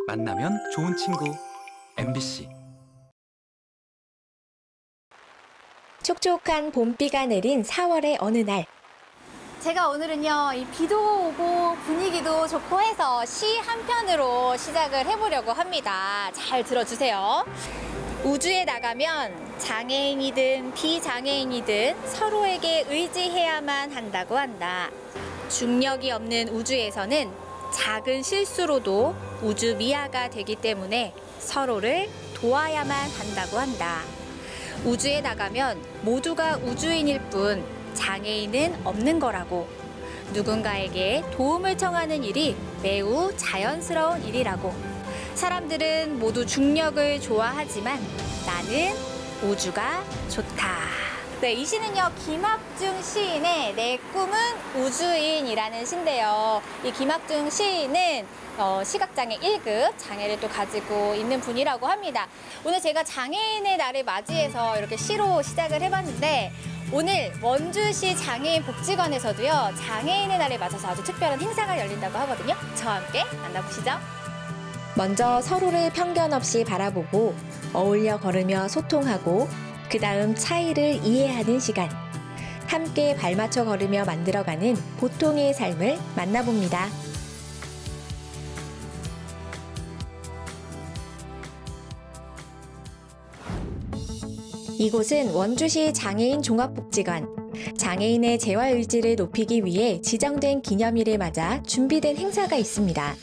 만나면 좋은 친구 MBC. 촉촉한 봄비가 내린 4월의 어느 날, 제가 오늘은요, 이 비도 오고 분위기도 좋고 해서 시 한 편으로 시작을 해보려고 합니다. 잘 들어주세요. 우주에 나가면 장애인이든 비장애인이든 서로에게 의지해야만 한다고 한다. 중력이 없는 우주에서는 작은 실수로도 우주 미아가 되기 때문에 서로를 도와야만 한다고 한다. 우주에 나가면 모두가 우주인일 뿐 장애인은 없는 거라고. 누군가에게 도움을 청하는 일이 매우 자연스러운 일이라고. 사람들은 모두 중력을 좋아하지만 나는 우주가 좋다. 네, 이 시는요, 김학중 시인의 내 꿈은 우주인이라는 시인데요. 이 김학중 시인은 시각장애 1급 장애를 또 가지고 있는 분이라고 합니다. 오늘 제가 장애인의 날을 맞이해서 이렇게 시로 시작을 해봤는데, 오늘 원주시 장애인 복지관에서도요, 장애인의 날을 맞아서 아주 특별한 행사가 열린다고 하거든요. 저와 함께 만나보시죠. 먼저 서로를 편견 없이 바라보고 어울려 걸으며 소통하고 그 다음 차이를 이해하는 시간. 함께 발맞춰 걸으며 만들어가는 보통의 삶을 만나봅니다. 이곳은 원주시 장애인 종합복지관. 장애인의 재활 의지를 높이기 위해 지정된 기념일을 맞아 준비된 행사가 있습니다.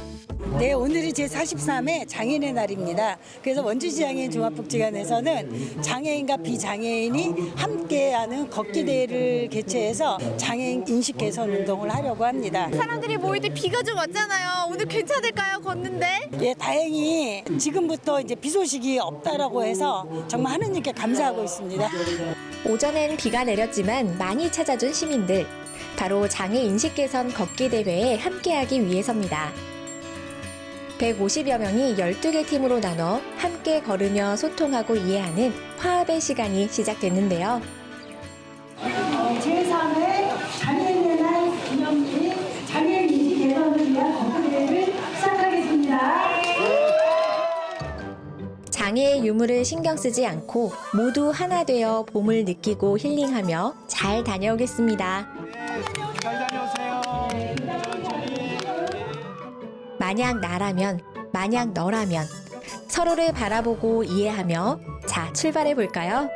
네, 오늘이 제43회 장애인의 날입니다. 그래서 원주시 장애인 종합복지관에서는 장애인과 비장애인이 함께하는 걷기 대회를 개최해서 장애인 인식 개선 운동을 하려고 합니다. 사람들이 모일 때 비가 좀 왔잖아요. 오늘 괜찮을까요? 걷는데? 예, 다행히 지금부터 이제 비 소식이 없다라고 해서 정말 하느님께 감사하고 있습니다. 오전엔 비가 내렸지만 많이 찾아준 시민들. 바로 장애 인식 개선 걷기 대회에 함께하기 위해서입니다. 150여 명이 12개 팀으로 나눠 함께 걸으며 소통하고 이해하는 화합의 시간이 시작됐는데요. 제3회 장애인의 날 기념일 장애인 인식 개선을 위한 걷기 대회를 시작하겠습니다. 장애의 유무를 신경 쓰지 않고 모두 하나 되어 봄을 느끼고 힐링하며 잘 다녀오겠습니다. 잘 다녀오세요. 만약 나라면, 만약 너라면 서로를 바라보고 이해하며 자, 출발해 볼까요?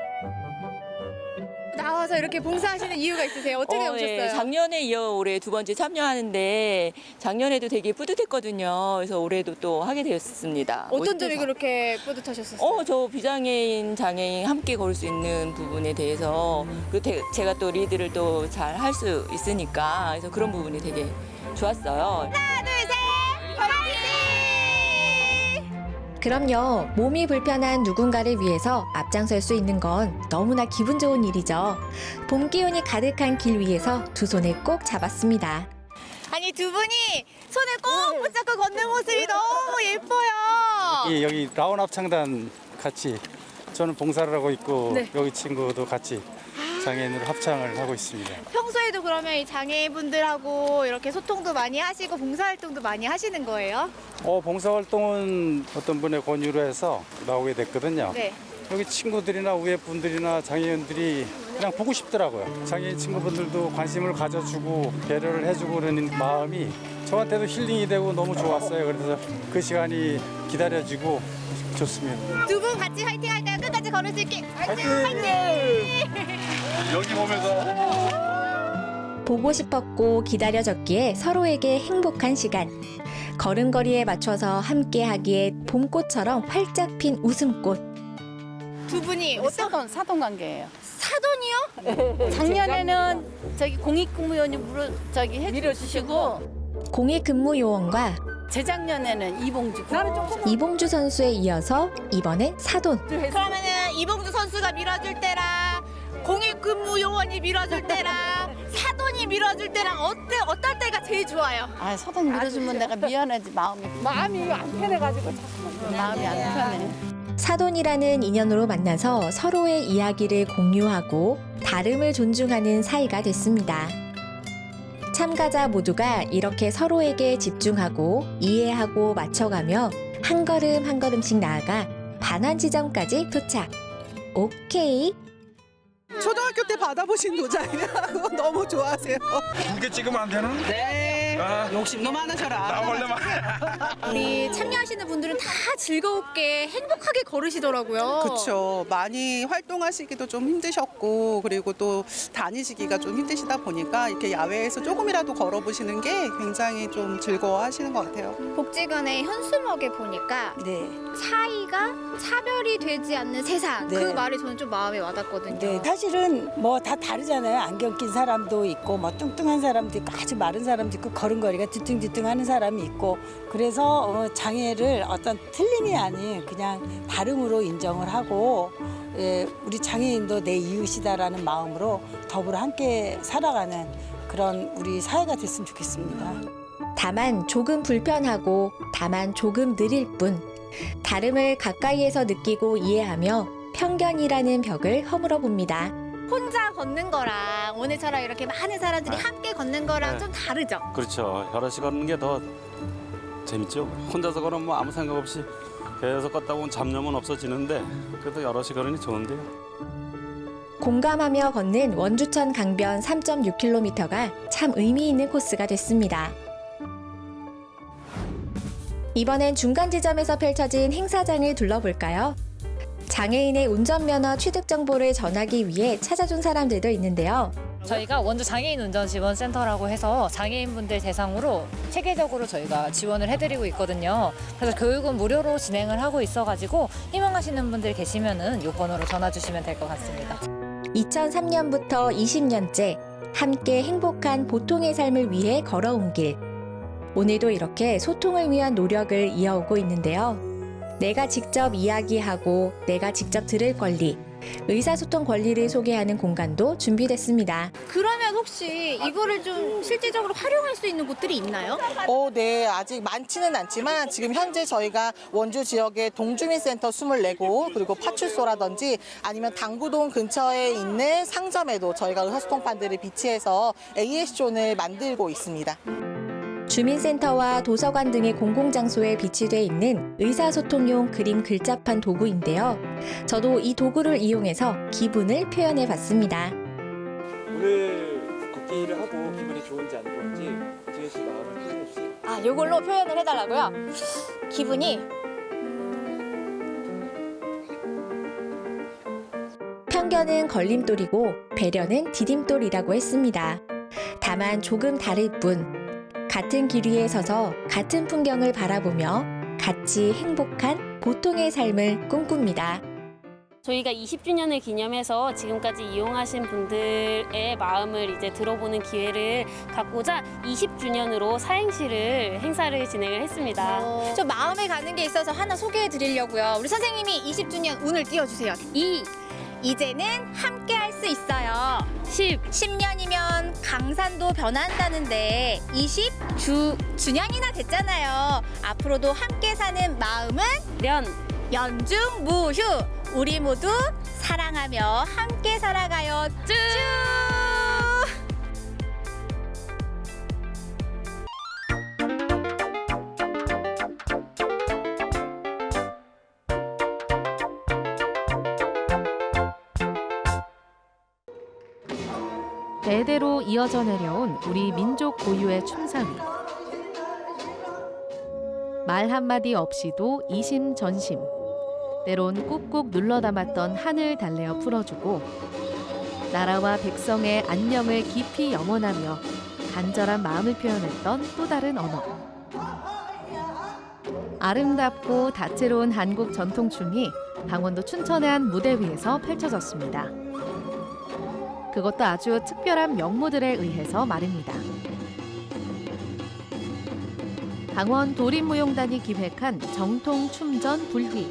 나와서 이렇게 봉사하시는 이유가 있으세요? 어떻게 오셨어요? 작년에 이어 올해 두 번째 참여하는데 작년에도 되게 뿌듯했거든요. 그래서 올해도 또 하게 되었습니다. 어떤 점이 그렇게 뿌듯하셨어요? 저 비장애인, 장애인 함께 걸을 수 있는 부분에 대해서 그리고 제가 또 리드를 또 잘 할 수 있으니까 그래서 그런 부분이 되게 좋았어요. 하나, 둘, 셋! 화이팅! 그럼요, 몸이 불편한 누군가를 위해서 앞장설 수 있는 건 너무나 기분 좋은 일이죠. 봄 기운이 가득한 길 위에서 두 손을 꼭 잡았습니다. 아니, 두 분이 손을 꼭 붙잡고 걷는 모습이 너무 예뻐요. 여기 라온 합창단 같이 저는 봉사를 하고 있고 네. 여기 친구도 같이 장애인으로 합창을 하고 있습니다. 평소에도 그러면 이 장애인분들하고 이렇게 소통도 많이 하시고 봉사활동도 많이 하시는 거예요? 봉사활동은 어떤 분의 권유로 해서 나오게 됐거든요. 네. 여기 친구들이나 위에 분들이나 장애인들이 그냥 보고 싶더라고요. 장애인 친구분들도 관심을 가져주고 배려를 해주고 그러는 마음이 저한테도 힐링이 되고 너무 좋았어요. 그래서 그 시간이 기다려지고 좋습니다. 두 분 같이 화이팅 할까요? 끝까지 걸을 수 있게 화이팅! 여기 보면서 보고 싶었고 기다려졌기에 서로에게 행복한 시간. 걸음걸이에 맞춰서 함께하기에 봄꽃처럼 활짝 핀 웃음꽃. 두 분이 어떤 사돈 관계예요. 사돈이요? 작년에는 저기 공익근무요원이 해주시고 공익근무요원과 재작년에는 이봉주. 이봉주 선수에 이어서 이번엔 사돈. 그러면은 이봉주 선수가 밀어줄 때랑 공익근무요원이 밀어줄 때랑 사돈이 밀어줄 때랑 어떨 때가 제일 좋아요? 아 사돈 밀어주면 내가 미안하지 마음이 안 편해가지고 자꾸 마음이 안 편해. 사돈이라는 인연으로 만나서 서로의 이야기를 공유하고 다름을 존중하는 사이가 됐습니다. 참가자 모두가 이렇게 서로에게 집중하고 이해하고 맞춰가며 한 걸음 한 걸음씩 나아가 반환 지점까지 도착. 오케이. 초등학교 때 받아보신 도장이야. 너무 좋아하세요. 2개 찍으면 안 되나? 네. 아. 욕심도 많으셔라. 나 원래만. 우리 참여하시는 분들은 다 즐겁게 행복하게 걸으시더라고요. 그렇죠. 많이 활동하시기도 좀 힘드셨고 그리고 또 다니시기가 좀 힘드시다 보니까 이렇게 야외에서 조금이라도 걸어보시는 게 굉장히 좀 즐거워하시는 것 같아요. 복지관의 현수막에 보니까 네. 차이가 차별이 되지 않는 세상. 네. 그 말이 저는 좀 마음에 와닿거든요. 네, 사실은 뭐 다 다르잖아요. 안경 낀 사람도 있고 뭐 뚱뚱한 사람도 있고 아주 마른 사람도 있고 걸음걸이가 뒤뚱뒤뚱하는 사람이 있고 그래서 장애를 어떤 틀림이 아닌 그냥 다름으로 인정을 하고 우리 장애인도 내 이웃이다라는 마음으로 더불어 함께 살아가는 그런 우리 사회가 됐으면 좋겠습니다. 다만 조금 불편하고 다만 조금 느릴 뿐. 다름을 가까이에서 느끼고 이해하며 편견이라는 벽을 허물어 봅니다. 혼자 걷는 거랑 오늘처럼 이렇게 많은 사람들이 함께 걷는 거랑 좀 다르죠? 그렇죠. 여럿이 걷는 게 더 재밌죠. 혼자서 걸으면 뭐 아무 생각 없이 계속 걷다 보면 잡념은 없어지는데 그래도 여럿이 걸으니 좋은데요. 공감하며 걷는 원주천 강변 3.6km가 참 의미 있는 코스가 됐습니다. 이번엔 중간 지점에서 펼쳐진 행사장을 둘러볼까요? 장애인의 운전면허 취득 정보를 전하기 위해 찾아준 사람들도 있는데요. 저희가 원주 장애인 운전 지원 센터라고 해서 장애인분들 대상으로 체계적으로 저희가 지원을 해드리고 있거든요. 그래서 교육은 무료로 진행을 하고 있어가지고 희망하시는 분들 계시면은 이 번호로 전화 주시면 될 것 같습니다. 2003년부터 20년째 함께 행복한 보통의 삶을 위해 걸어온 길. 오늘도 이렇게 소통을 위한 노력을 이어오고 있는데요. 내가 직접 이야기하고 내가 직접 들을 권리, 의사소통 권리를 소개하는 공간도 준비됐습니다. 그러면 혹시 이거를 좀 실질적으로 활용할 수 있는 곳들이 있나요? 네. 아직 많지는 않지만 지금 현재 저희가 원주 지역의 동주민센터 24곳 그리고 파출소라든지 아니면 당구동 근처에 있는 상점에도 저희가 의사소통판들을 비치해서 AS존을 만들고 있습니다. 주민센터와 도서관 등의 공공장소에 비치돼 있는 의사소통용 그림 글자판 도구인데요. 저도 이 도구를 이용해서 기분을 표현해 봤습니다. 오늘 걷기를 하고 기분이 좋은지 안 좋은지 지혜 씨 마음을 표현해 주세요. 아, 요걸로 표현을 해달라고요? 기분이 편견은 걸림돌이고 배려는 디딤돌이라고 했습니다. 다만 조금 다를 뿐 같은 길 위에 서서 같은 풍경을 바라보며 같이 행복한 보통의 삶을 꿈꿉니다. 저희가 20주년을 기념해서 지금까지 이용하신 분들의 마음을 이제 들어보는 기회를 갖고자 20주년으로 사행시를 행사를 진행을 했습니다. 좀 마음에 가는 게 있어서 하나 소개해 드리려고요. 우리 선생님이 20주년 운을 띄워주세요. 이제는 함께 할 수 있어요. 10년이면 강산도 변한다는데 20주년이나 됐잖아요. 앞으로도 함께 사는 마음은 연중무휴. 우리 모두 사랑하며 함께 살아가요. 쭉! 대대로 이어져 내려온 우리 민족 고유의 춤사위. 말 한마디 없이도 이심전심. 때론 꾹꾹 눌러 담았던 한을 달래어 풀어주고 나라와 백성의 안녕을 깊이 염원하며 간절한 마음을 표현했던 또 다른 언어. 아름답고 다채로운 한국 전통춤이 강원도 춘천의 한 무대 위에서 펼쳐졌습니다. 그것도 아주 특별한 명무들에 의해서 말입니다. 강원 도립무용단이 기획한 정통춤전 불휘.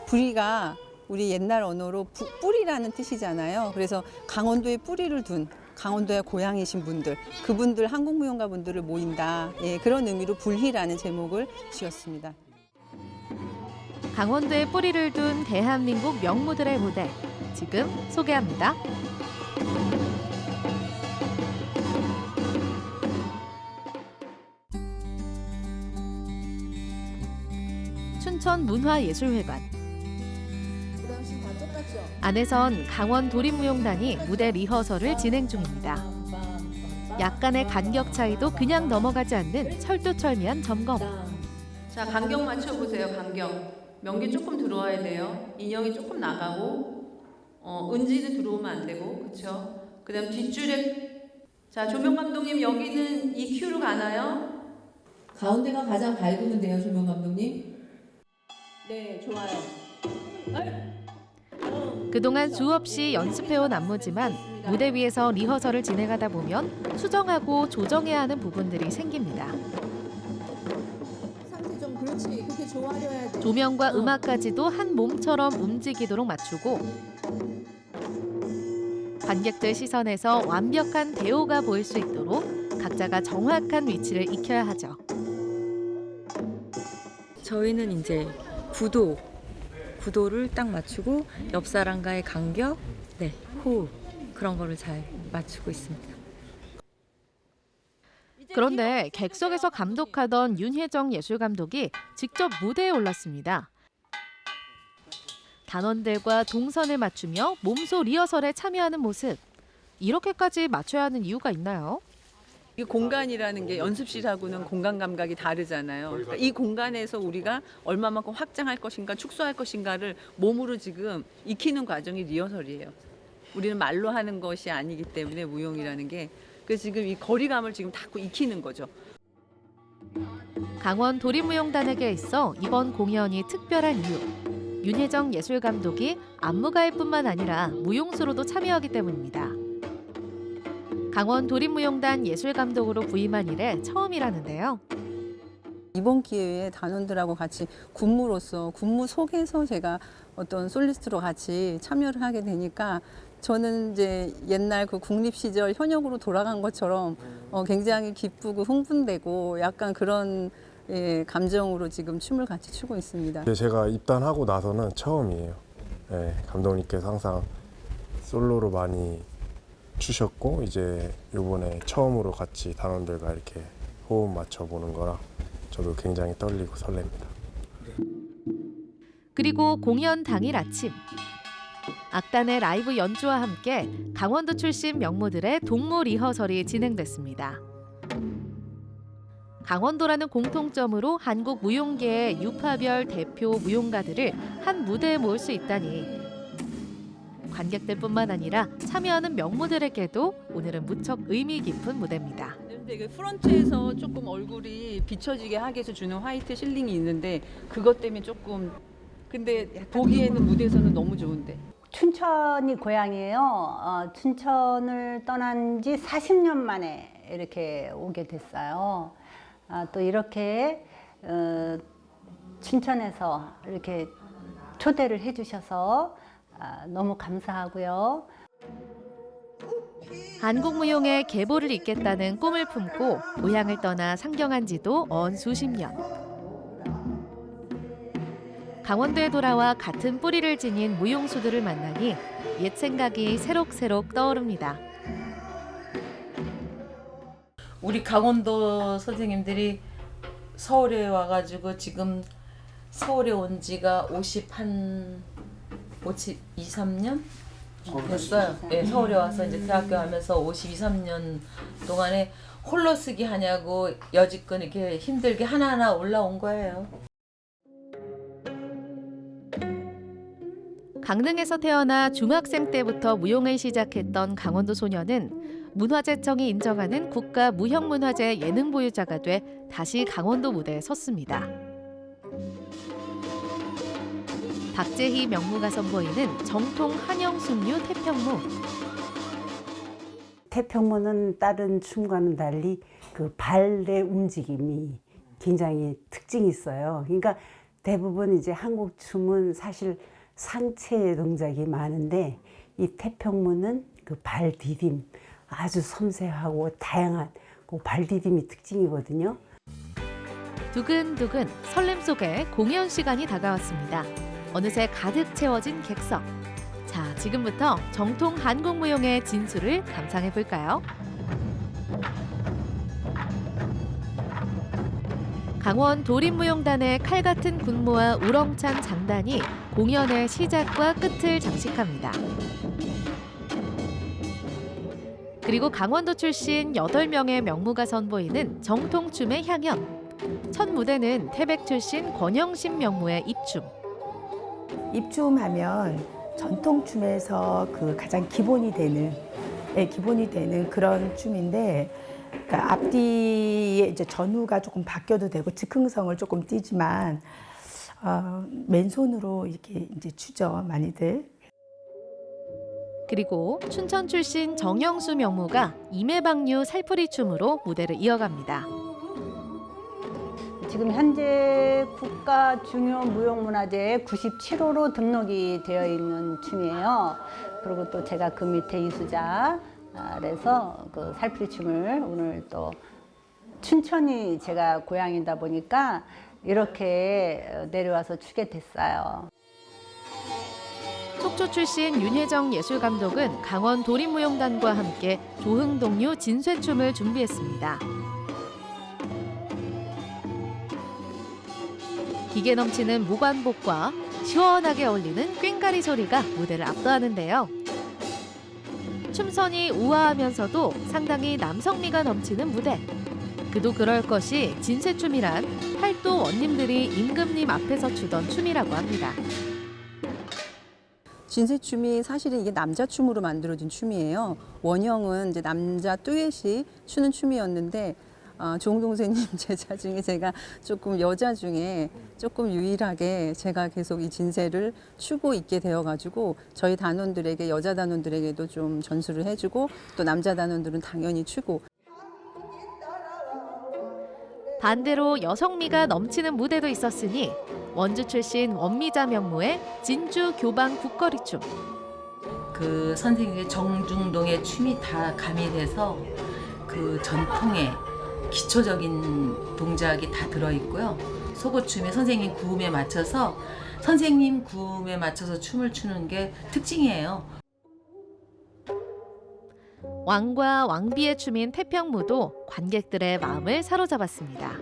불이가 우리 옛날 언어로 뿌리라는 뜻이잖아요. 그래서 강원도에 뿌리를 둔 강원도의 고향이신 분들, 그분들 한국무용가 분들을 모인다. 그런 의미로 불휘라는 제목을 지었습니다. 강원도에 뿌리를 둔 대한민국 명무들의 무대. 지금 소개합니다. 춘천문화예술회관. 안에선 강원도립무용단이 무대 리허설을 진행 중입니다. 약간의 간격 차이도 그냥 넘어가지 않는 철두철미한 점검. 자, 간격 맞춰보세요. 간격. 명기 조금 들어와야 돼요. 인형이 조금 나가고, 은지는 들어오면 안 되고, 그렇죠? 그다음 뒷줄에, 자, 조명 감독님 여기는 EQ로 가나요? 가운데가 가장 밝으면 돼요, 조명 감독님. 네, 좋아요. 그동안 수없이 연습해온 안무지만 무대 위에서 리허설을 진행하다 보면 수정하고 조정해야 하는 부분들이 생깁니다. 상태 좀 그렇지. 그렇게 좋아려야 돼. 조명과 음악까지도 한 몸처럼 움직이도록 맞추고 관객들 시선에서 완벽한 대오가 보일 수 있도록 각자가 정확한 위치를 익혀야 하죠. 저희는 이제 구도를 딱 맞추고 옆 사람과의 간격, 호흡 그런 거를 잘 맞추고 있습니다. 그런데 객석에서 감독하던 윤혜정 예술감독이 직접 무대에 올랐습니다. 단원들과 동선을 맞추며 몸소 리허설에 참여하는 모습. 이렇게까지 맞춰야 하는 이유가 있나요? 이 공간이라는 게 연습실하고는 공간 감각이 다르잖아요. 그러니까 이 공간에서 우리가 얼마만큼 확장할 것인가 축소할 것인가를 몸으로 지금 익히는 과정이 리허설이에요. 우리는 말로 하는 것이 아니기 때문에 무용이라는 게. 그래서 지금 이 거리감을 지금 자꾸 익히는 거죠. 강원 도립무용단에게 있어 이번 공연이 특별한 이유. 윤혜정 예술감독이 안무가일 뿐만 아니라 무용수로도 참여하기 때문입니다. 강원 도립무용단 예술감독으로 부임한 이래 처음이라는데요. 이번 기회에 단원들하고 같이 군무 속에서 제가 어떤 솔리스트로 같이 참여를 하게 되니까 저는 이제 옛날 그 국립 시절 현역으로 돌아간 것처럼 굉장히 기쁘고 흥분되고 약간 그런 감정으로 지금 춤을 같이 추고 있습니다. 제가 입단하고 나서는 처음이에요. 감독님께서 항상 솔로로 많이 추셨고 이제 이번에 처음으로 같이 단원들과 이렇게 호흡 맞춰보는 거라 저도 굉장히 떨리고 설렙니다. 그리고 공연 당일 아침. 악단의 라이브 연주와 함께 강원도 출신 명무들의 동무 리허설이 진행됐습니다. 강원도라는 공통점으로 한국 무용계의 유파별 대표 무용가들을 한 무대에 모을 수 있다니 관객들뿐만 아니라 참여하는 명무들에게도 오늘은 무척 의미 깊은 무대입니다. 근데 프런트에서 조금 얼굴이 비춰지게 하기 위해서 주는 화이트 실링이 있는데 그것 때문에 조금 근데 보기에는 무대에서는 너무 좋은데. 춘천이 고향이에요. 춘천을 떠난 지 40년 만에 이렇게 오게 됐어요. 또 이렇게 춘천에서 이렇게 초대를 해주셔서 너무 감사하고요. 한국 무용의 계보를 잇겠다는 꿈을 품고 고향을 떠나 상경한 지도 언 수십 년. 강원도에 돌아와 같은 뿌리를 지닌 무용수들을 만나니 옛 생각이 새록새록 떠오릅니다. 우리 강원도 선생님들이 서울에 와가지고 지금 서울에 온 지가 53년 됐어요. 네, 서울에 와서 이제 대학교 하면서 53년 동안에 홀로 쓰기 하냐고 여지껏 이렇게 힘들게 하나하나 올라온 거예요. 강릉에서 태어나 중학생 때부터 무용을 시작했던 강원도 소녀는 문화재청이 인정하는 국가 무형문화재 예능 보유자가 돼 다시 강원도 무대에 섰습니다. 박재희 명무가 선보이는 정통 한영 숙류 태평무. 태평무는 다른 춤과는 달리 그 발의 움직임이 굉장히 특징이 있어요. 그러니까 대부분 이제 한국 춤은 사실 상체 동작이 많은데 이 태평무는 그 발 디딤 아주 섬세하고 다양한 그 발 디딤이 특징이거든요. 두근두근 설렘 속에 공연 시간이 다가왔습니다. 어느새 가득 채워진 객석. 자, 지금부터 정통 한국 무용의 진수를 감상해 볼까요? 강원 도립무용단의 칼 같은 군무와 우렁찬 장단이 공연의 시작과 끝을 장식합니다. 그리고 강원도 출신 8명의 명무가 선보이는 정통춤의 향연. 첫 무대는 태백 출신 권영심 명무의 입춤. 입춤하면 전통춤에서 그 가장 기본이 되는 그런 춤인데, 그러니까 앞뒤에 이제 전후가 조금 바뀌어도 되고 즉흥성을 조금 띠지만 맨손으로 이렇게 이제 추죠, 많이들. 그리고 춘천 출신 정영수 명무가 임해방류 살풀이 춤으로 무대를 이어갑니다. 지금 현재 국가 중요 무형문화재에 97호로 등록이 되어 있는 춤이에요. 그리고 또 제가 그 밑에 이수자 그래서 그 살풀이 춤을 오늘 또 춘천이 제가 고향이다 보니까 이렇게 내려와서 추게 됐어요. 속초 출신 윤혜정 예술감독은 강원 도립무용단과 함께 조흥동류 진쇠춤을 준비했습니다. 기계 넘치는 무관복과 시원하게 어울리는 꽹가리 소리가 무대를 압도하는데요. 춤선이 우아하면서도 상당히 남성미가 넘치는 무대. 그도 그럴 것이 진쇠춤이란 팔도 원님들이 임금님 앞에서 추던 춤이라고 합니다. 진쇠춤이 사실은 이게 남자 춤으로 만들어진 춤이에요. 원형은 이제 남자 듀엣이 추는 춤이었는데 조흥동 선생님 제자 중에 제가 조금 여자 중에 조금 유일하게 제가 계속 이 진쇠를 추고 있게 되어가지고 저희 단원들에게 여자 단원들에게도 좀 전수를 해주고 또 남자 단원들은 당연히 추고. 반대로 여성미가 넘치는 무대도 있었으니 원주 출신 원미자 명무의 진주 교방 국거리춤. 그 선생님의 정중동의 춤이 다 가미돼서 그 전통의 기초적인 동작이 다 들어있고요. 속옷춤에 선생님 구음에 맞춰서 춤을 추는 게 특징이에요. 왕과 왕비의 춤인 태평무도 관객들의 마음을 사로잡았습니다.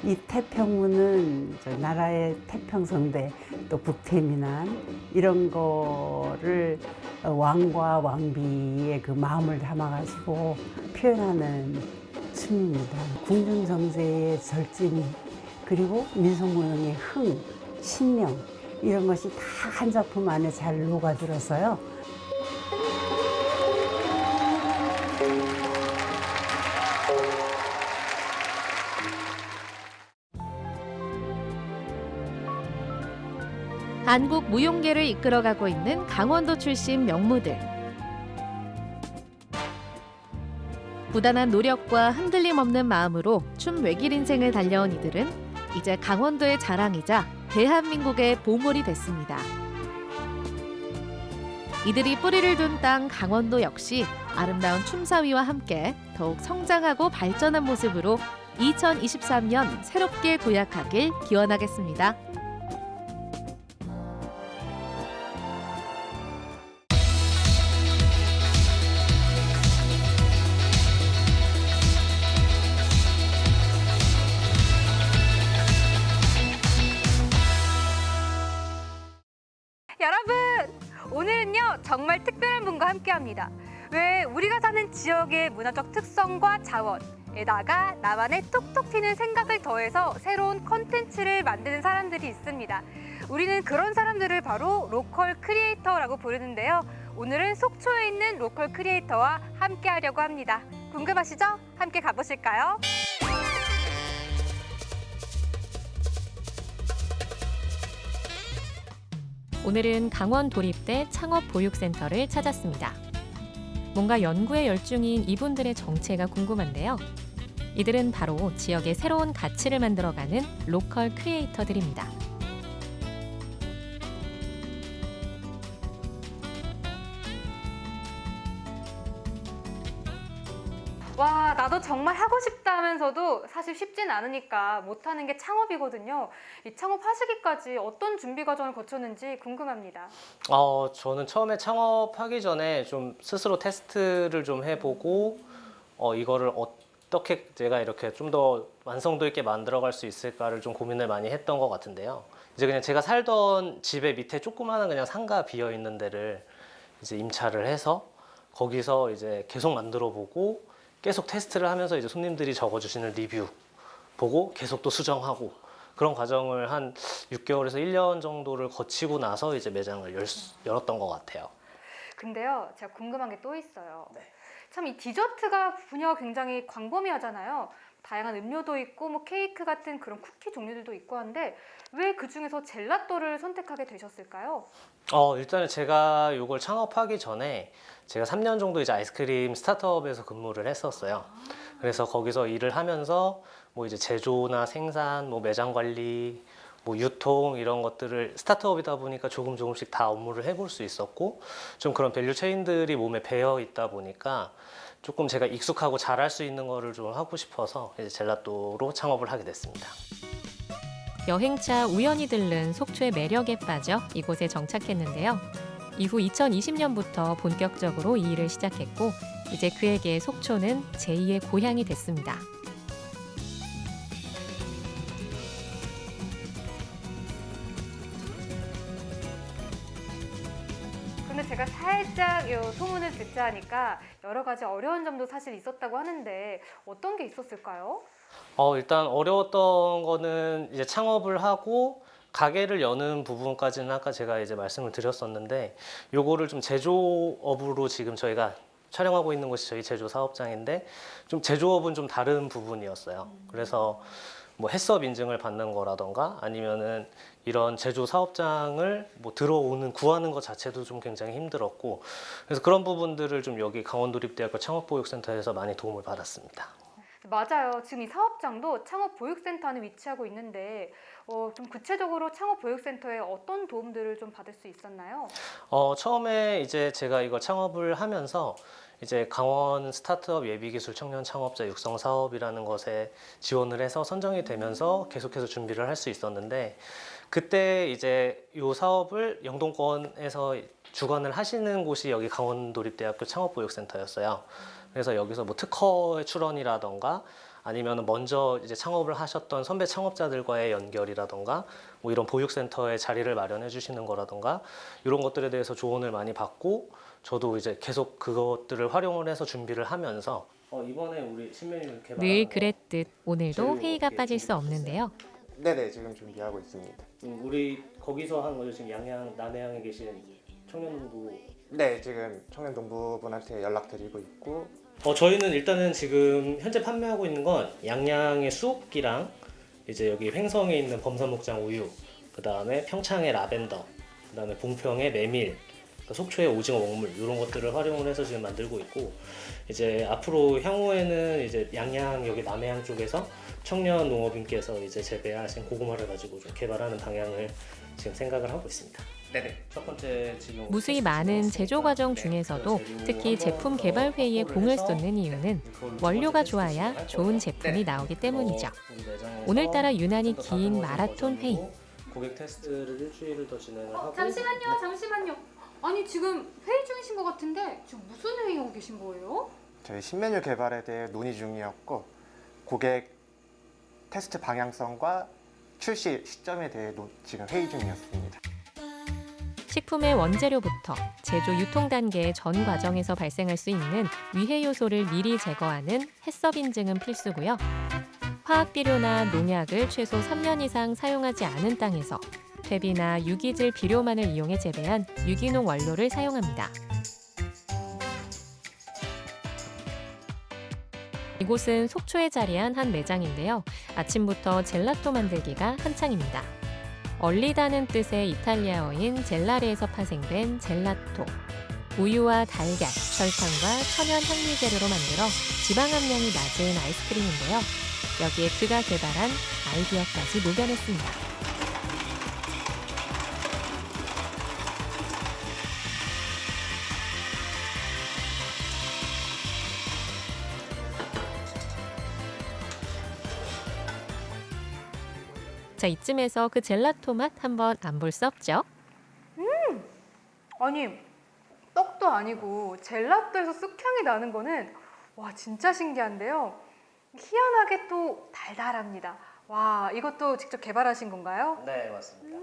이 태평무는 나라의 태평성대 또 북태민안 이런 거를 왕과 왕비의 그 마음을 담아가지고 표현하는 춤입니다. 궁중정제의 절진 그리고 민속무용의 흥, 신명 이런 것이 다 한 작품 안에 잘 녹아들어서요. 한국 무용계를 이끌어가고 있는 강원도 출신 명무들. 부단한 노력과 흔들림 없는 마음으로 춤 외길 인생을 달려온 이들은 이제 강원도의 자랑이자 대한민국의 보물이 됐습니다. 이들이 뿌리를 둔 땅 강원도 역시 아름다운 춤사위와 함께 더욱 성장하고 발전한 모습으로 2023년 새롭게 도약하길 기원하겠습니다. 여러분, 오늘은요 정말 특별한 분과 함께합니다. 왜 우리가 사는 지역의 문화적 특성과 자원에다가 나만의 톡톡 튀는 생각을 더해서 새로운 콘텐츠를 만드는 사람들이 있습니다. 우리는 그런 사람들을 바로 로컬 크리에이터라고 부르는데요. 오늘은 속초에 있는 로컬 크리에이터와 함께하려고 합니다. 궁금하시죠? 함께 가보실까요? 오늘은 강원 도립대 창업보육센터를 찾았습니다. 뭔가 연구에 열중인 이분들의 정체가 궁금한데요. 이들은 바로 지역의 새로운 가치를 만들어가는 로컬 크리에이터들입니다. 와, 나도 정말 하고 싶다 하면서도 사실 쉽진 않으니까 못하는 게 창업이거든요. 이 창업하시기까지 어떤 준비 과정을 거쳤는지 궁금합니다. 저는 처음에 창업하기 전에 좀 스스로 테스트를 좀 해보고 이거를 어떻게 제가 이렇게 좀 더 완성도 있게 만들어갈 수 있을까를 좀 고민을 많이 했던 것 같은데요. 이제 그냥 제가 살던 집의 밑에 조그마한 그냥 상가 비어 있는 데를 이제 임차를 해서 거기서 이제 계속 만들어 보고 계속 테스트를 하면서 이제 손님들이 적어주시는 리뷰 보고 계속 또 수정하고 그런 과정을 한 6개월에서 1년 정도를 거치고 나서 이제 매장을 열었던 것 같아요. 근데요, 제가 궁금한 게 또 있어요. 참 이 디저트가 분야가 굉장히 광범위하잖아요. 다양한 음료도 있고 뭐 케이크 같은 그런 쿠키 종류들도 있고 한데 왜 그 중에서 젤라또를 선택하게 되셨을까요? 일단은 제가 이걸 창업하기 전에 제가 3년 정도 이제 아이스크림 스타트업에서 근무를 했었어요. 그래서 거기서 일을 하면서 뭐 이제 제조나 생산, 뭐 매장 관리, 뭐 유통 이런 것들을 스타트업이다 보니까 조금씩 다 업무를 해볼 수 있었고 좀 그런 밸류 체인들이 몸에 배어 있다 보니까 조금 제가 익숙하고 잘할 수 있는 거를 좀 하고 싶어서 이제 젤라또로 창업을 하게 됐습니다. 여행차 우연히 들른 속초의 매력에 빠져 이곳에 정착했는데요. 이후 2020년부터 본격적으로 이 일을 시작했고 이제 그에게 속초는 제2의 고향이 됐습니다. 근데 제가 살짝 요 소문을 듣자 하니까 여러 가지 어려운 점도 사실 있었다고 하는데 어떤 게 있었을까요? 일단 어려웠던 거는 이제 창업을 하고 가게를 여는 부분까지는 아까 제가 이제 말씀을 드렸었는데 요거를 좀 제조업으로 지금 저희가 촬영하고 있는 곳이 저희 제조 사업장인데 좀 제조업은 좀 다른 부분이었어요. 그래서 뭐 해썹 인증을 받는 거라던가 아니면은 이런 제조 사업장을 뭐 구하는 것 자체도 좀 굉장히 힘들었고 그래서 그런 부분들을 좀 여기 강원도립대학교 창업보육센터에서 많이 도움을 받았습니다. 맞아요. 지금 이 사업장도 창업보육센터 안에 위치하고 있는데 좀 구체적으로 창업보육센터에 어떤 도움들을 좀 받을 수 있었나요? 처음에 이제 제가 이거 창업을 하면서 이제 강원 스타트업 예비기술 청년 창업자 육성 사업이라는 것에 지원을 해서 선정이 되면서 계속해서 준비를 할 수 있었는데 그때 이제 이 사업을 영동권에서 주관을 하시는 곳이 여기 강원도립대학교 창업보육센터였어요. 그래서 여기서 뭐 특허의 출원이라던가 아니면 먼저 이제 창업을 하셨던 선배 창업자들과의 연결이라던가 뭐 이런 보육센터에 자리를 마련해 주시는 거라던가 이런 것들에 대해서 조언을 많이 받고 저도 이제 계속 그것들을 활용을 해서 준비를 하면서 이번에 우리 신메뉴 개발 늘 그랬듯 오늘도 회의가 빠질 수 없는데요. 네네, 지금 준비하고 있습니다. 우리 거기서 한 거죠. 지금 양양 남해양에 계신 청년농부. 네, 지금 청년농부분한테 연락드리고 있고. 저희는 일단은 지금 현재 판매하고 있는 건 양양의 수옥기랑 이제 여기 횡성에 있는 범산목장 우유, 그 다음에 평창의 라벤더, 그 다음에 봉평의 메밀, 속초의 오징어 먹물 이런 것들을 활용을 해서 지금 만들고 있고 이제 앞으로 향후에는 이제 양양 여기 남해양 쪽에서 청년 농업인께서 이제 재배하신 고구마를 가지고 좀 개발하는 방향을 지금 생각을 하고 있습니다. 네네. 첫 번째 지금 무수히 많은 제조 과정 중에서도 특히 제품 개발 회의에 공을 쏟는 이유는 원료가 좋아야 좋은 제품이 나오기 때문이죠. 오늘따라 유난히 긴 마라톤 회의. 고객 테스트를 일주일을 더 진행을 하고. 잠시만요. 아니 지금 회의 중이신 것 같은데 지금 무슨 회의하고 계신 거예요? 저희 신메뉴 개발에 대해 논의 중이었고 고객 테스트 방향성과 출시 시점에 대해 지금 회의 중이었습니다. 식품의 원재료부터 제조 유통 단계의 전 과정에서 발생할 수 있는 위해 요소를 미리 제거하는 해썹 인증은 필수고요. 화학 비료나 농약을 최소 3년 이상 사용하지 않은 땅에서 퇴비나 유기질 비료만을 이용해 재배한 유기농 원료를 사용합니다. 이곳은 속초에 자리한 한 매장인데요. 아침부터 젤라또 만들기가 한창입니다. 얼리다는 뜻의 이탈리아어인 젤라레에서 파생된 젤라또. 우유와 달걀, 설탕과 천연 향미 재료로 만들어 지방 함량이 낮은 아이스크림인데요. 여기에 그가 개발한 아이디어까지 녹여냈습니다. 자, 이쯤에서 그 젤라또 맛 한번 안 볼 수 없죠? 아니 떡도 아니고 젤라또에서 쑥향이 나는 거는 와 진짜 신기한데요. 희한하게 또 달달합니다. 와, 이것도 직접 개발하신 건가요? 네, 맞습니다.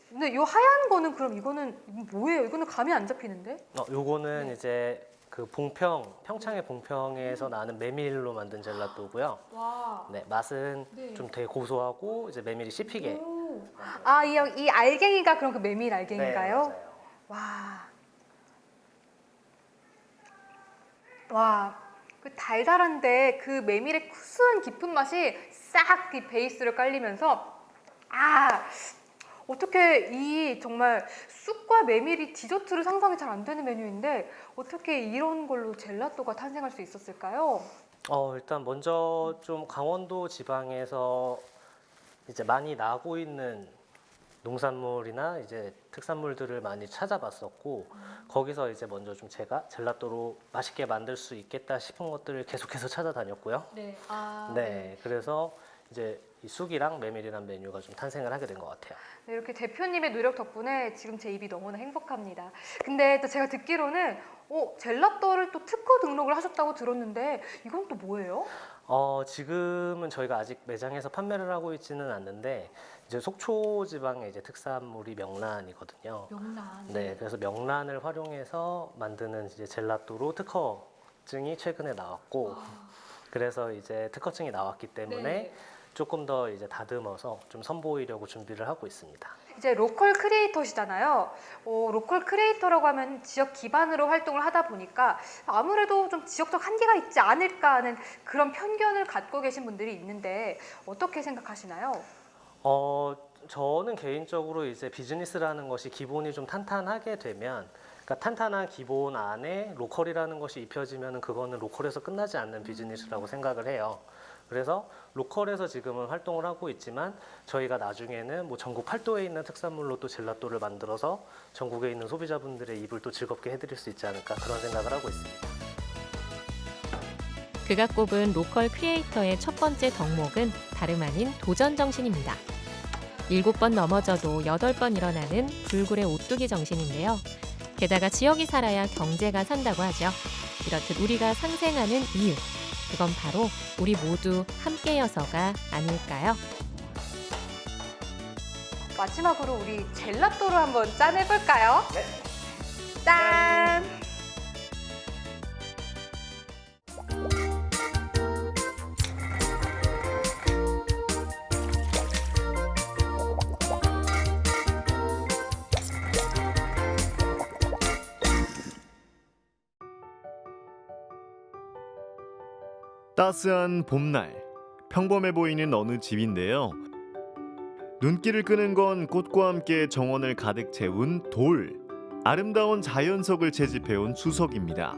근데 이 하얀 거는 그럼 이거는 뭐예요? 이거는 감이 안 잡히는데? 요거는 이제 그 평창의 봉평에서 나는 메밀로 만든 젤라또고요. 와. 네, 맛은 네. 좀 되게 고소하고 이제 메밀이 씹히게. 아, 이 알갱이가 그럼 그 메밀 알갱인가요? 네, 맞아요. 와, 그 달달한데 그 메밀의 구수한 깊은 맛이 싹 이 베이스로 깔리면서 어떻게 이 정말 쑥과 메밀이 디저트로 상상이 잘 안 되는 메뉴인데 어떻게 이런 걸로 젤라또가 탄생할 수 있었을까요? 일단 먼저 좀 강원도 지방에서 이제 많이 나고 있는 농산물이나 이제 특산물들을 많이 찾아봤었고 거기서 이제 먼저 좀 제가 젤라또로 맛있게 만들 수 있겠다 싶은 것들을 계속해서 찾아다녔고요. 네. 네, 그래서 이제 이 쑥이랑 메밀이란 메뉴가 좀 탄생을 하게 된 것 같아요. 네, 이렇게 대표님의 노력 덕분에 지금 제 입이 너무나 행복합니다. 근데 또 제가 듣기로는 젤라또를 또 특허 등록을 하셨다고 들었는데 이건 또 뭐예요? 지금은 저희가 아직 매장에서 판매를 하고 있지는 않는데 이제 속초 지방의 이제 특산물이 명란이거든요. 명란. 네, 그래서 명란을 활용해서 만드는 이제 젤라또로 특허증이 최근에 나왔고 그래서 이제 특허증이 나왔기 때문에 네. 조금 더 이제 다듬어서 좀 선보이려고 준비를 하고 있습니다. 이제 로컬 크리에이터시잖아요. 로컬 크리에이터라고 하면 지역 기반으로 활동을 하다 보니까 아무래도 좀 지역적 한계가 있지 않을까 하는 그런 편견을 갖고 계신 분들이 있는데 어떻게 생각하시나요? 저는 개인적으로 이제 비즈니스라는 것이 기본이 좀 탄탄하게 되면 그러니까 탄탄한 기본 안에 로컬이라는 것이 입혀지면 그거는 로컬에서 끝나지 않는 비즈니스라고 생각을 해요. 그래서 로컬에서 지금은 활동을 하고 있지만 저희가 나중에는 뭐 전국 팔도에 있는 특산물로 또 젤라또를 만들어서 전국에 있는 소비자분들의 입을 또 즐겁게 해드릴 수 있지 않을까 그런 생각을 하고 있습니다. 그가 꼽은 로컬 크리에이터의 첫 번째 덕목은 다름 아닌 도전 정신입니다. 7번 넘어져도 8번 일어나는 불굴의 오뚜기 정신인데요. 게다가 지역이 살아야 경제가 산다고 하죠. 이렇듯 우리가 상생하는 이유, 그건 바로 우리 모두 함께여서가 아닐까요? 마지막으로 우리 젤라또를 한번 짠해볼까요? 네. 짠! 따스한 봄날, 평범해 보이는 어느 집인데요. 눈길을 끄는 건 꽃과 함께 정원을 가득 채운 돌. 아름다운 자연석을 채집해온 수석입니다.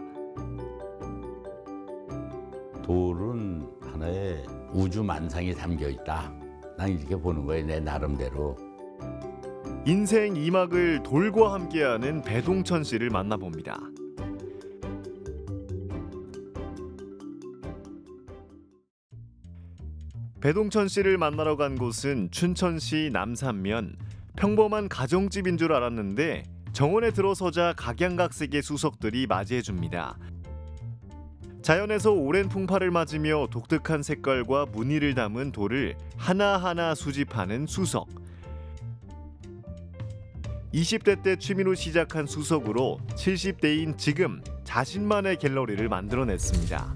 돌은 하나의 우주 만상이 담겨 있다. 난 이렇게 보는 거예요, 내 나름대로. 인생 2막을 돌과 함께하는 배동천 씨를 만나봅니다. 배동천 씨를 만나러 간 곳은 춘천시 남산면. 평범한 가정집인 줄 알았는데 정원에 들어서자 각양각색의 수석들이 맞이해줍니다. 자연에서 오랜 풍파를 맞으며 독특한 색깔과 무늬를 담은 돌을 하나하나 수집하는 수석. 20대 때 취미로 시작한 수석으로 70대인 지금 자신만의 갤러리를 만들어냈습니다.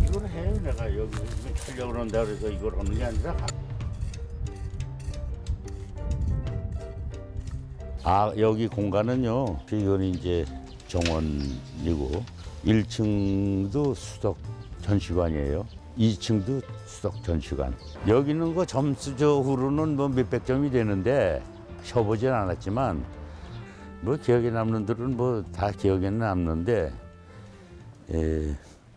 이걸 해. 내가 여기 촬영을 한다 그래서 이걸 하는 게 아니라. 여기 공간은요. 이건 이제 정원이고 1층도 수석 전시관이에요. 2층도 수석 전시관. 여기 있는 거 점수적으로는 뭐 몇백 점이 되는데 쳐보진 않았지만 뭐 기억에 남는 들은 뭐 다 기억에 남는데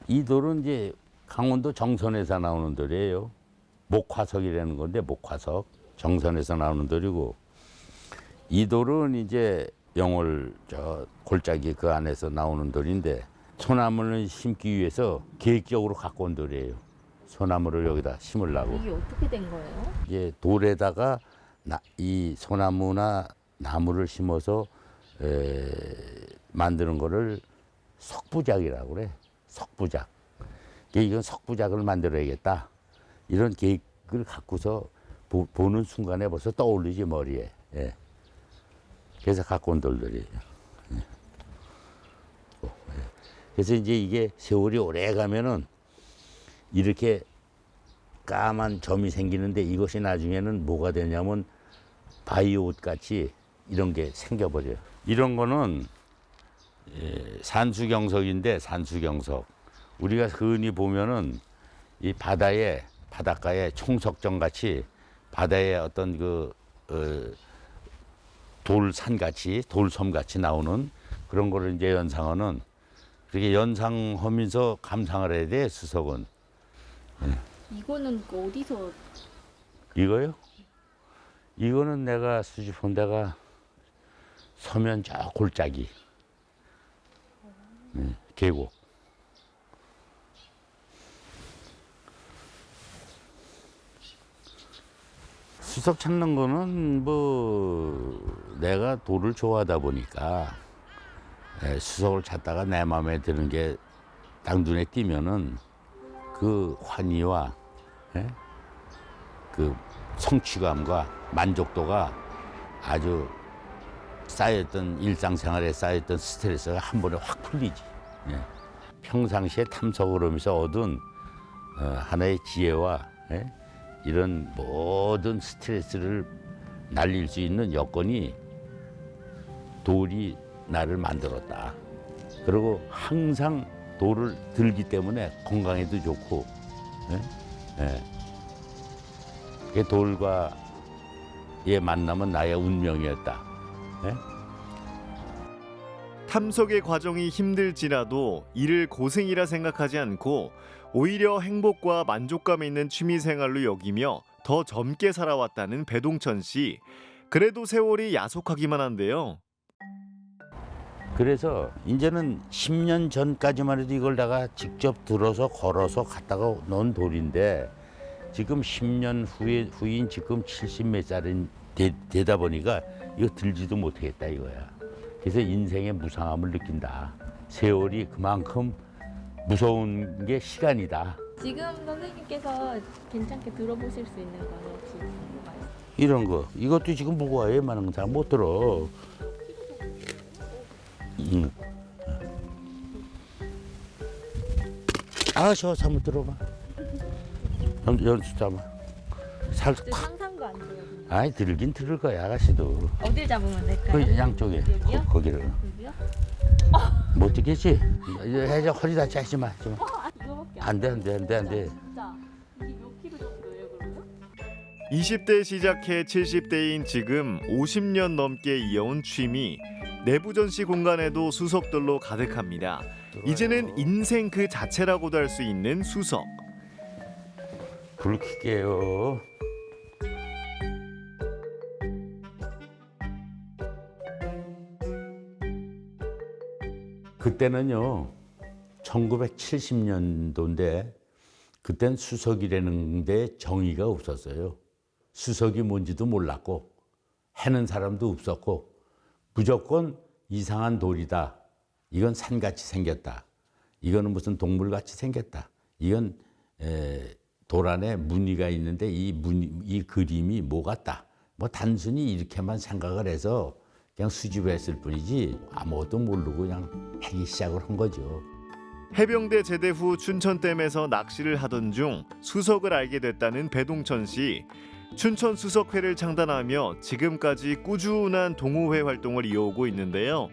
이 돌은 이제 강원도 정선에서 나오는 돌이에요. 목화석이라는 건데 목화석 정선에서 나오는 돌이고 이 돌은 이제 영월 저 골짜기 그 안에서 나오는 돌인데 소나무를 심기 위해서 계획적으로 갖고 온 돌이에요. 소나무를 여기다 심으려고. 이게 어떻게 된 거예요? 이게 돌에다가 이 소나무나 나무를 심어서 만드는 거를 석부작이라고 그래. 석부작. 이건 석부작을 만들어야겠다. 이런 계획을 갖고서 보는 순간에 벌써 떠오르지 머리에. 예. 그래서 갖고 온 돌들이에요. 예. 그래서 이제 이게 세월이 오래 가면은 이렇게 까만 점이 생기는데 이것이 나중에는 뭐가 되냐면 바이오옷 같이 이런 게 생겨버려요. 이런 거는 산수경석인데 산수경석. 우리가 흔히 보면은 이 바닷가에 총석정 같이 바다에 어떤 돌산 같이 돌섬 같이 나오는 그런 거를 이제 연상하는 그렇게 연상하면서 감상을 해야 돼 수석은. 이거는 어디서? 이거요? 이거는 내가 수집한 데가 서면 저 골짜기 계곡. 수석 찾는 거는 뭐 내가 돌을 좋아하다 보니까 수석을 찾다가 내 마음에 드는 게 딱 눈에 띄면은 그 환희와 그 성취감과 만족도가 아주 쌓였던 일상생활에 쌓였던 스트레스가 한 번에 확 풀리지. 평상시에 탐색을 하면서 얻은 하나의 지혜와 이런 모든 스트레스를 날릴 수 있는 여건이 돌이 나를 만들었다. 그리고 항상 돌을 들기 때문에 건강에도 좋고, 그 돌과의 만남은 나의 운명이었다. 탐색의 과정이 힘들지라도 이를 고생이라 생각하지 않고 오히려 행복과 만족감 있는 취미생활로 여기며 더 젊게 살아왔다는 배동천 씨. 그래도 세월이 야속하기만 한데요. 그래서 이제는 10년 전까지만 해도 이걸 내가 직접 들어서 걸어서 갖다가 놓은 돌인데 지금 10년 후인 지금 70 몇 살이 되다 보니까 이거 들지도 못하겠다 이거야. 그래서 인생의 무상함을 느낀다. 세월이 그만큼 무서운 게 시간이다. 지금 선생님께서 괜찮게 들어보실 수 있는 건 혹시 뭔가요? 이런 거 이것도 지금 무거워요. 웬만한 사람 못 들어. 저 한번 들어봐. 연수 잡아. 상상도 안 돼요. 아이 들긴 들을 거야 아가씨도. 어딜 잡으면 될까요? 그 양쪽에 여기요? 거기를. 여기요? 못 듣겠지? 이제 허리 다치 하지 마. 이거밖에 안 돼. 진짜 이게 몇 킬로 정도예요 그러면? 20대 시작해 70대인 지금 50년 넘게 이어온 취미. 내부 전시 공간에도 수석들로 가득합니다. 이제는 인생 그 자체라고도 할 수 있는 수석. 불 켤게요. 그때는요 1970년도인데 그땐 수석이라는 데 정의가 없었어요. 수석이 뭔지도 몰랐고 해는 사람도 없었고 무조건 이상한 돌이다. 이건 산같이 생겼다. 이거는 무슨 동물같이 생겼다. 이건 돌 안에 무늬가 있는데 이 그림이 뭐 같다. 뭐 단순히 이렇게만 생각을 해서 그냥 수집했을 뿐이지 아무것도 모르고 그냥 하기 시작을 한 거죠. 해병대 제대 후 춘천댐에서 낚시를 하던 중 수석을 알게 됐다는 배동천 씨. 춘천 수석회를 창단하며 지금까지 꾸준한 동호회 활동을 이어오고 있는데요.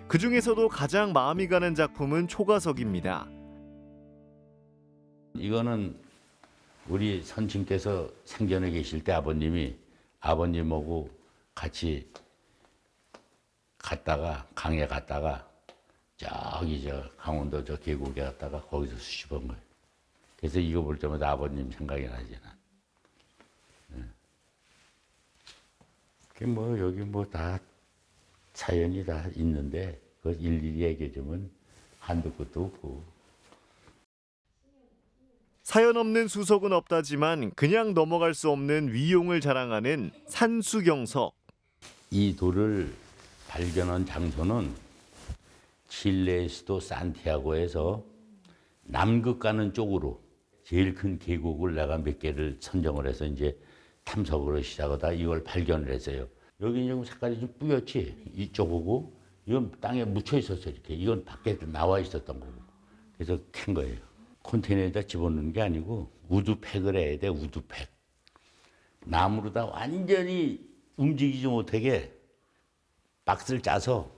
그 중에서도 가장 마음이 가는 작품은 초가석입니다. 이거는 우리 선친께서 생전에 계실 때 아버님하고 같이 갔다가 강에 갔다가 저기 강원도 저 계곡에 갔다가 거기서 수집한 거예요. 그래서 이거 볼 때마다 아버님 생각이 나지 난. 뭐 여기 뭐 다 사연이 다 있는데 그 일일이 얘기해주면 한두 끝도 없고. 사연 없는 수석은 없다지만 그냥 넘어갈 수 없는 위용을 자랑하는 산수경석. 이 돌을 발견한 장소는 칠레의 수도 산티아고에서 남극 가는 쪽으로 제일 큰 계곡을 내가 몇 개를 선정을 해서 이제 탐석으로 시작하다 이걸 발견을 했어요. 여기 좀 색깔이 좀 뿌옇지? 이쪽하고 이건 땅에 묻혀 있었어요. 이렇게. 이건 밖에 나와 있었던 거고. 그래서 캔 거예요. 컨테이너에다 집어넣는 게 아니고 우드팩을 해야 돼. 우드팩. 나무로다 완전히 움직이지 못하게 박스를 짜서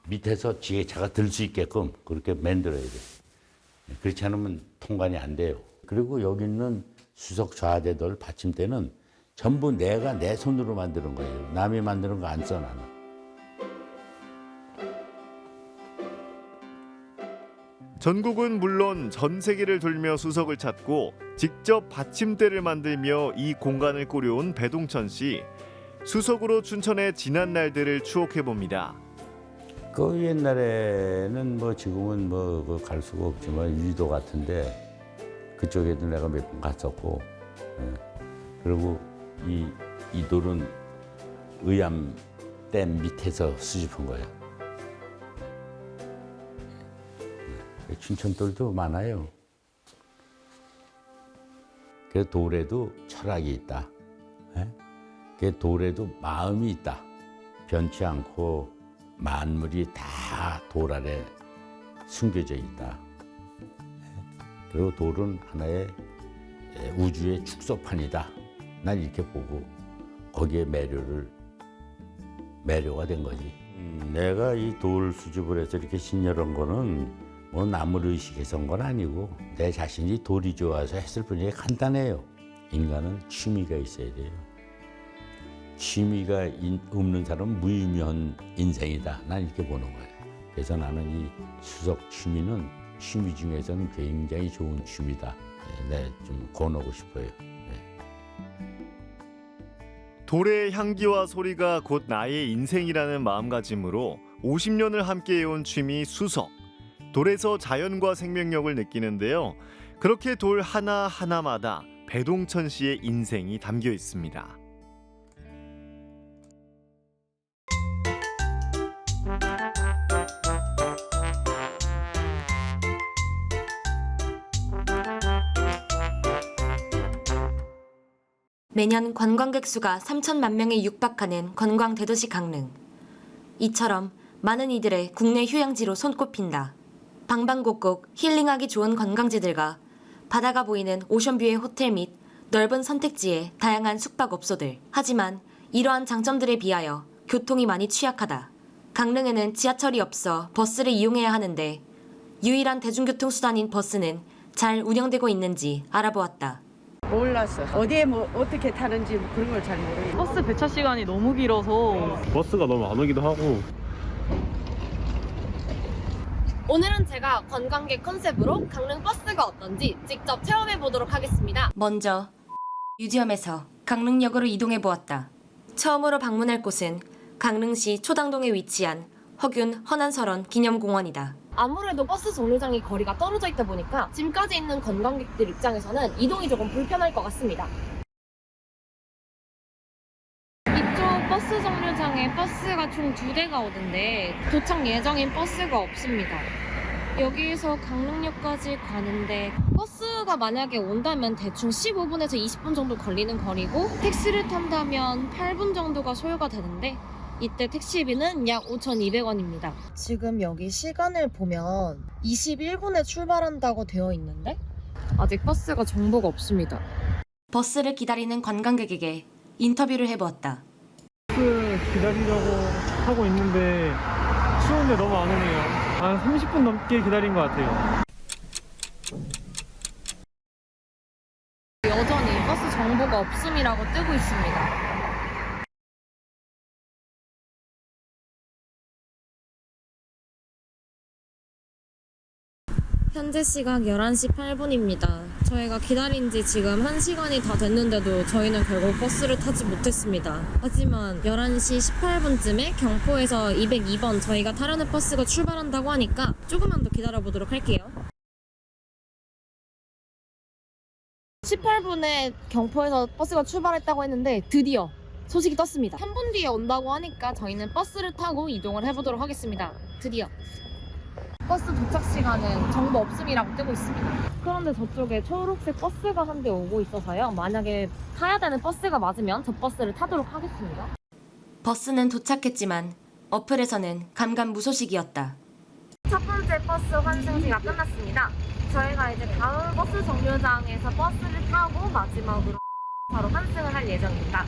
밑에서 지게차가 들 수 있게끔 그렇게 만들어야 돼. 그렇지 않으면 통관이 안 돼요. 그리고 여기 있는 수석 좌대들 받침대는 전부 내가 내 손으로 만드는 거예요. 남이 만드는 거 안 써 나는. 전국은 물론 전 세계를 돌며 수석을 찾고 직접 받침대를 만들며 이 공간을 꾸려온 배동천 씨. 수석으로 춘천의 지난 날들을 추억해 봅니다. 그 옛날에는 뭐 지금은 뭐 갈 수가 없지만 유리도 같은데 그쪽에도 내가 몇 번 갔었고, 예. 그리고 이 돌은 의암댐 밑에서 수집한 거예요. 예. 춘천돌도 많아요. 그 돌에도 철학이 있다. 예? 그 돌에도 마음이 있다. 변치 않고 만물이 다 돌 아래 숨겨져 있다. 그리고 돌은 하나의 우주의 축소판이다. 난 이렇게 보고 거기에 매료가 된 거지. 내가 이 돌 수집을 해서 이렇게 신열한 거는 뭐 남을 의식해서 한 건 아니고 내 자신이 돌이 좋아서 했을 뿐이에요. 간단해요. 인간은 취미가 있어야 돼요. 취미가 없는 사람은 무의미한 인생이다. 난 이렇게 보는 거예요. 그래서 나는 이 수석 취미는 취미 중에서는 굉장히 좋은 취미다. 네, 좀 권하고 싶어요. 네. 돌의 향기와 소리가 곧 나의 인생이라는 마음가짐으로 50년을 함께해온 취미 수석. 돌에서 자연과 생명력을 느끼는데요. 그렇게 돌 하나하나마다 배동천 씨의 인생이 담겨 있습니다. 매년 관광객 수가 3천만 명에 육박하는 관광 대도시 강릉. 이처럼 많은 이들의 국내 휴양지로 손꼽힌다. 방방곡곡 힐링하기 좋은 관광지들과 바다가 보이는 오션뷰의 호텔 및 넓은 선택지의 다양한 숙박업소들. 하지만 이러한 장점들에 비하여 교통이 많이 취약하다. 강릉에는 지하철이 없어 버스를 이용해야 하는데 유일한 대중교통 수단인 버스는 잘 운영되고 있는지 알아보았다. 몰랐어. 어디에 뭐 어떻게 타는지 그런 걸 잘 모르겠어. 버스 배차 시간이 너무 길어서 버스가 너무 안 오기도 하고. 오늘은 제가 관광객 컨셉으로 강릉 버스가 어떤지 직접 체험해 보도록 하겠습니다. 먼저 뮤지엄에서 강릉역으로 이동해 보았다. 처음으로 방문할 곳은 강릉시 초당동에 위치한 허균 허난설원 기념공원이다. 아무래도 버스 정류장이 거리가 떨어져 있다 보니까 지금까지 있는 관광객들 입장에서는 이동이 조금 불편할 것 같습니다. 이쪽 버스 정류장에 버스가 총 2대가 오는데 도착 예정인 버스가 없습니다. 여기에서 강릉역까지 가는데 버스가 만약에 온다면 대충 15분에서 20분 정도 걸리는 거리고 택시를 탄다면 8분 정도가 소요가 되는데 이때 택시비는 약 5,200원입니다. 지금 여기 시간을 보면 21분에 출발한다고 되어 있는데 아직 버스가 정보가 없습니다. 버스를 기다리는 관광객에게 인터뷰를 해보았다. 버스 기다리려고 하고 있는데 추운데 너무 안 오네요. 한 30분 넘게 기다린 것 같아요. 여전히 버스 정보가 없음이라고 뜨고 있습니다. 현재 시각 11시 8분입니다. 저희가 기다린 지 지금 1시간이 다 됐는데도 저희는 결국 버스를 타지 못했습니다. 하지만 11시 18분쯤에 경포에서 202번 저희가 타려는 버스가 출발한다고 하니까 조금만 더 기다려보도록 할게요. 18분에 경포에서 버스가 출발했다고 했는데 드디어 소식이 떴습니다. 3분 뒤에 온다고 하니까 저희는 버스를 타고 이동을 해보도록 하겠습니다. 드디어. 버스 도착 시간은 정보 없음이라고 뜨고 있습니다. 그런데 저쪽에 초록색 버스가 한 대 오고 있어서요. 만약에 타야 되는 버스가 맞으면 저 버스를 타도록 하겠습니다. 버스는 도착했지만 어플에서는 감감무소식이었다. 첫 번째 버스 환승시가 끝났습니다. 저희가 이제 다음 버스 정류장에서 버스를 타고 마지막으로 바로 환승을 할 예정입니다.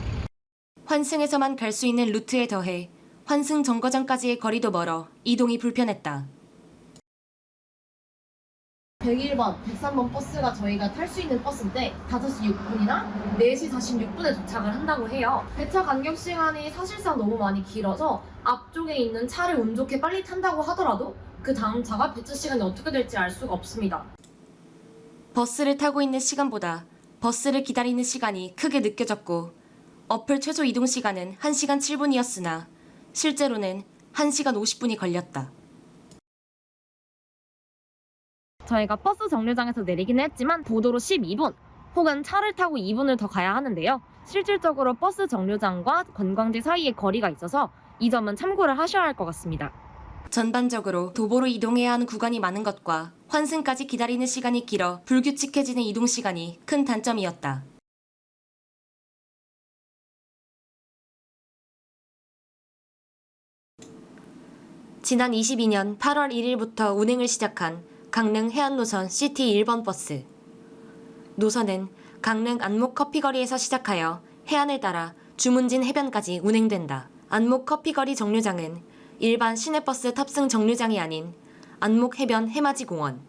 환승에서만 갈 수 있는 루트에 더해 환승 정거장까지의 거리도 멀어 이동이 불편했다. 101번, 103번 버스가 저희가 탈 수 있는 버스인데 5시 6분이나 4시 46분에 도착을 한다고 해요. 배차 간격 시간이 사실상 너무 많이 길어서 앞쪽에 있는 차를 운 좋게 빨리 탄다고 하더라도 그 다음 차가 배차 시간이 어떻게 될지 알 수가 없습니다. 버스를 타고 있는 시간보다 버스를 기다리는 시간이 크게 느껴졌고 어플 최소 이동 시간은 1시간 7분이었으나 실제로는 1시간 50분이 걸렸다. 저희가 버스 정류장에서 내리기는 했지만 도도로 12분 혹은 차를 타고 2분을 더 가야 하는데요. 실질적으로 버스 정류장과 관광지 사이의 거리가 있어서 이 점은 참고를 하셔야 할 것 같습니다. 전반적으로 도보로 이동해야 하는 구간이 많은 것과 환승까지 기다리는 시간이 길어 불규칙해지는 이동 시간이 큰 단점이었다. 지난 22년 8월 1일부터 운행을 시작한 강릉 해안노선 시티 1번 버스. 노선은 강릉 안목 커피거리에서 시작하여 해안을 따라 주문진 해변까지 운행된다. 안목 커피거리 정류장은 일반 시내버스 탑승 정류장이 아닌 안목 해변 해맞이 공원.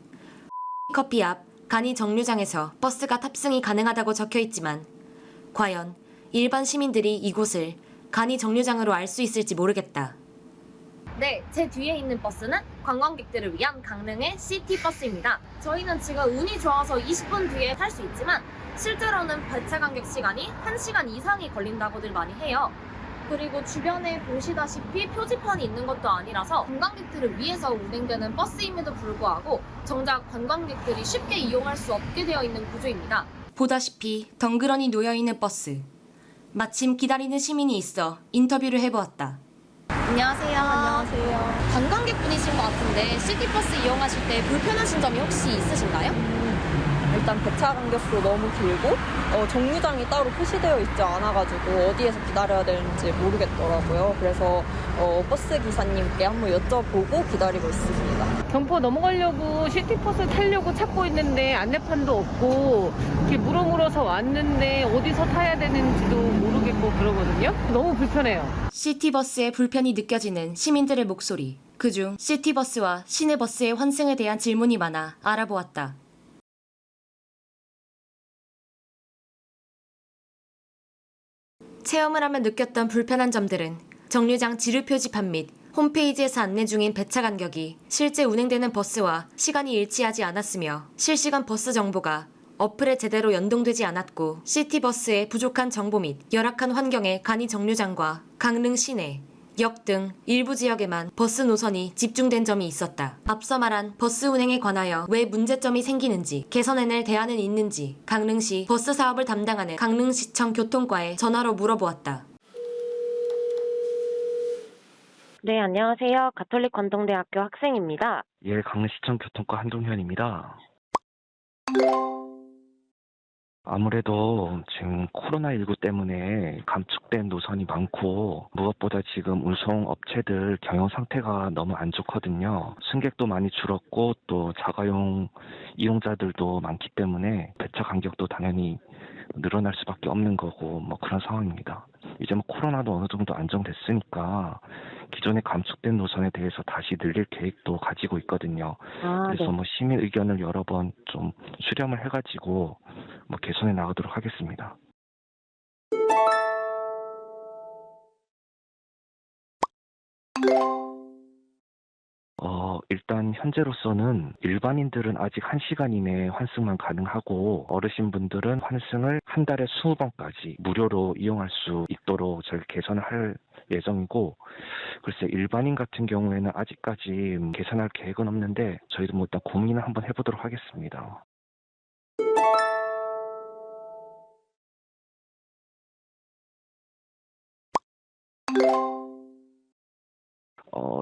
커피 앞 간이 정류장에서 버스가 탑승이 가능하다고 적혀 있지만 과연 일반 시민들이 이곳을 간이 정류장으로 알 수 있을지 모르겠다. 네, 제 뒤에 있는 버스는 관광객들을 위한 강릉의 시티버스입니다. 저희는 지금 운이 좋아서 20분 뒤에 탈 수 있지만 실제로는 배차 간격 시간이 1시간 이상이 걸린다고들 많이 해요. 그리고 주변에 보시다시피 표지판이 있는 것도 아니라서 관광객들을 위해서 운행되는 버스임에도 불구하고 정작 관광객들이 쉽게 이용할 수 없게 되어 있는 구조입니다. 보다시피 덩그러니 놓여있는 버스. 마침 기다리는 시민이 있어 인터뷰를 해보았다. 안녕하세요. 안녕하세요. 관광객분이신 것 같은데 시티버스 이용하실 때 불편하신 점이 혹시 있으신가요? 일단 배차 간격도 너무 길고 정류장이 따로 표시되어 있지 않아가지고 어디에서 기다려야 되는지 모르겠더라고요. 그래서 버스 기사님께 한번 여쭤보고 기다리고 있습니다. 경포 넘어가려고 시티버스 타려고 찾고 있는데 안내판도 없고 이렇게 물어물어서 왔는데 어디서 타야 되는지도 모르겠고 그러거든요. 너무 불편해요. 시티버스의 불편이 느껴지는 시민들의 목소리. 그중 시티버스와 시내버스의 환승에 대한 질문이 많아 알아보았다. 체험을 하며 느꼈던 불편한 점들은 정류장 지류 표지판 및 홈페이지에서 안내 중인 배차 간격이 실제 운행되는 버스와 시간이 일치하지 않았으며 실시간 버스 정보가 어플에 제대로 연동되지 않았고 시티버스의 부족한 정보 및 열악한 환경의 간이 정류장과 강릉 시내, 역 등 일부 지역에만 버스 노선이 집중된 점이 있었다. 앞서 말한 버스 운행에 관하여 왜 문제점이 생기는지 개선해낼 대안은 있는지 강릉시 버스 사업을 담당하는 강릉시청 교통과에 전화로 물어보았다. 네, 안녕하세요. 가톨릭 관동대학교 학생입니다. 예, 강릉시청 교통과 한동현입니다. 아무래도 지금 코로나19 때문에 감축된 노선이 많고 무엇보다 지금 운송업체들 경영 상태가 너무 안 좋거든요. 승객도 많이 줄었고 또 자가용 이용자들도 많기 때문에 배차 간격도 당연히 늘어날 수밖에 없는 거고 뭐 그런 상황입니다. 이제 뭐 코로나도 어느 정도 안정됐으니까 기존에 감축된 노선에 대해서 다시 늘릴 계획도 가지고 있거든요. 그래서 네. 뭐 시민 의견을 여러 번 좀 수렴을 해가지고 뭐 개선해 나가도록 하겠습니다. 일단 현재로서는 일반인들은 아직 1시간 이내에 환승만 가능하고 어르신분들은 환승을 한 달에 20번까지 무료로 이용할 수 있도록 저희 개선을 할 예정이고 글쎄 일반인 같은 경우에는 아직까지 개선할 계획은 없는데 저희도 뭐 일단 고민을 한번 해보도록 하겠습니다.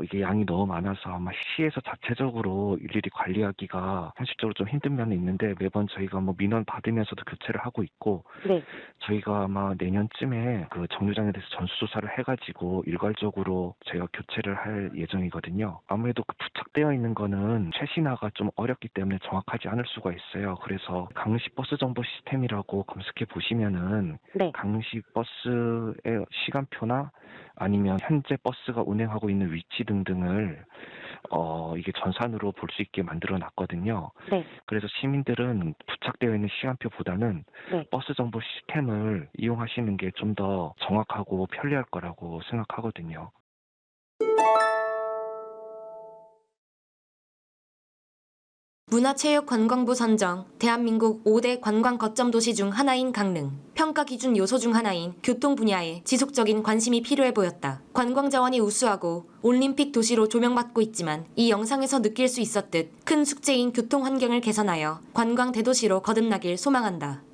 이게 양이 너무 많아서 아마 시에서 자체적으로 일일이 관리하기가 현실적으로 좀 힘든 면이 있는데 매번 저희가 뭐 민원 받으면서도 교체를 하고 있고 네. 저희가 아마 내년쯤에 그 정류장에 대해서 전수조사를 해가지고 일괄적으로 저희가 교체를 할 예정이거든요. 아무래도 그 부착되어 있는 거는 최신화가 좀 어렵기 때문에 정확하지 않을 수가 있어요. 그래서 강릉시 버스 정보 시스템이라고 검색해 보시면은 네. 강릉시 버스의 시간표나 아니면 현재 버스가 운행하고 있는 위치 등등을 이게 전산으로 볼 수 있게 만들어 놨거든요. 네. 그래서 시민들은 부착되어 있는 시간표보다는 네. 버스 정보 시스템을 이용하시는 게 좀 더 정확하고 편리할 거라고 생각하거든요. 문화체육관광부 선정 대한민국 5대 관광 거점 도시 중 하나인 강릉. 평가 기준 요소 중 하나인 교통 분야에 지속적인 관심이 필요해 보였다. 관광 자원이 우수하고 올림픽 도시로 조명받고 있지만 이 영상에서 느낄 수 있었듯 큰 숙제인 교통 환경을 개선하여 관광 대도시로 거듭나길 소망한다.